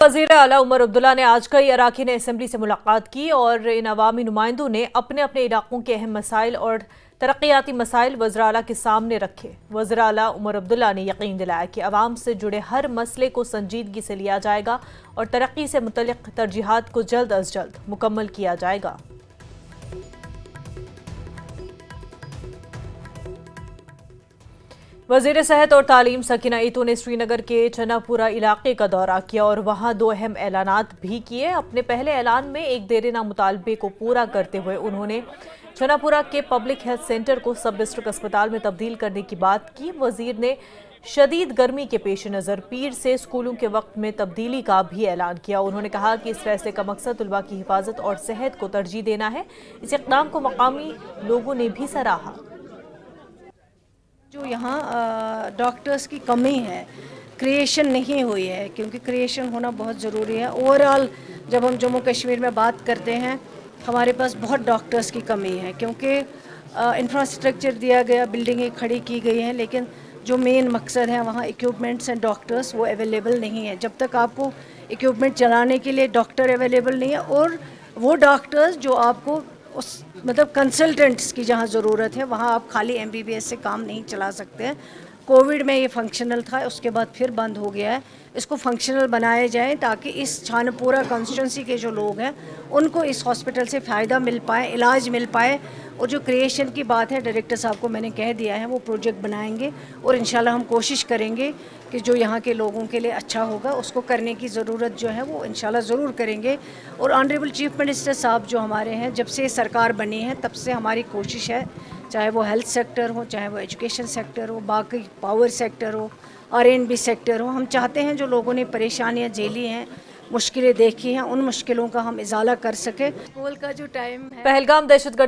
वज़ीर आला उमर अब्दुल्ला ने आज कई अराकीन असम्बली से मुलाकात की और इन अवामी नुमाइंदों ने अपने अपने इलाकों के अहम मसाइल और तरक्याती मसाइल वज़ीर आला के सामने रखे। वज़ीर आला उमर अब्दुल्ला ने यकीन दिलाया कि अवाम से जुड़े हर मसले को संजीदगी से लिया जाएगा और तरक्की से मुतल्लिक़ तरजीहात को जल्द अज जल्द मुकम्मल किया जाएगा। वज़ीर सेहत और तालीम सकीना ईतू ने श्रीनगर के चनापुरा इलाके का दौरा किया और वहां दो अहम ऐलानात भी किए। अपने पहले ऐलान में एक देरीना मुतालबे को पूरा करते हुए उन्होंने चनापुरा के पब्लिक हेल्थ सेंटर को सब डिस्ट्रिक्ट अस्पताल में तब्दील करने की बात की। वज़ीर ने शदीद गर्मी के पेश नज़र पीर से स्कूलों के वक्त में तब्दीली का भी ऐलान किया। उन्होंने कहा कि इस फैसले का मकसद तलबा की हिफाजत और सेहत को तरजीह देना है। इस इक़दाम को मकामी लोगों ने भी सराहा। जो यहाँ डॉक्टर्स की कमी है, क्रिएशन नहीं हुई है, क्योंकि क्रिएशन होना बहुत ज़रूरी है। ओवरऑल जब हम जम्मू कश्मीर में बात करते हैं, हमारे पास बहुत डॉक्टर्स की कमी है, क्योंकि इंफ्रास्ट्रक्चर दिया गया, बिल्डिंगें खड़ी की गई हैं, लेकिन जो मेन मकसद है वहाँ इक्विपमेंट्स एंड डॉक्टर्स वो अवेलेबल नहीं है। जब तक आपको इक्विपमेंट चलाने के लिए डॉक्टर अवेलेबल नहीं है और वो डॉक्टर्स जो आपको उस मतलब कंसल्टेंट्स की जहाँ ज़रूरत है, वहाँ आप खाली MBBS से काम नहीं चला सकते हैं। कोविड में ये फंक्शनल था, उसके बाद फिर बंद हो गया है। इसको फंक्शनल बनाया जाए ताकि इस छानपुरा कॉन्स्टिट्यूंसी के जो लोग हैं उनको इस हॉस्पिटल से फ़ायदा मिल पाए, इलाज मिल पाए। और जो क्रिएशन की बात है, डायरेक्टर साहब को मैंने कह दिया है, वो प्रोजेक्ट बनाएंगे और इंशाल्लाह हम कोशिश करेंगे कि जो यहाँ के लोगों के लिए अच्छा होगा उसको करने की ज़रूरत जो है वो इंशाल्लाह ज़रूर करेंगे। और ऑनरेबल चीफ मिनिस्टर साहब जो हमारे हैं, जब से सरकार बनी है तब से हमारी कोशिश है, चाहे वो हेल्थ सेक्टर हो, चाहे वो एजुकेशन सेक्टर हो, बाकी पावर सेक्टर हो, R&B सेक्टर हो, हम चाहते हैं जो लोगों ने परेशानियाँ झेली हैं, मुश्किलें देखी हैं, उन मुश्किलों का हम इजाला कर सकें। स्कूल का जो टाइम है, पहलगाम दहशतगर्द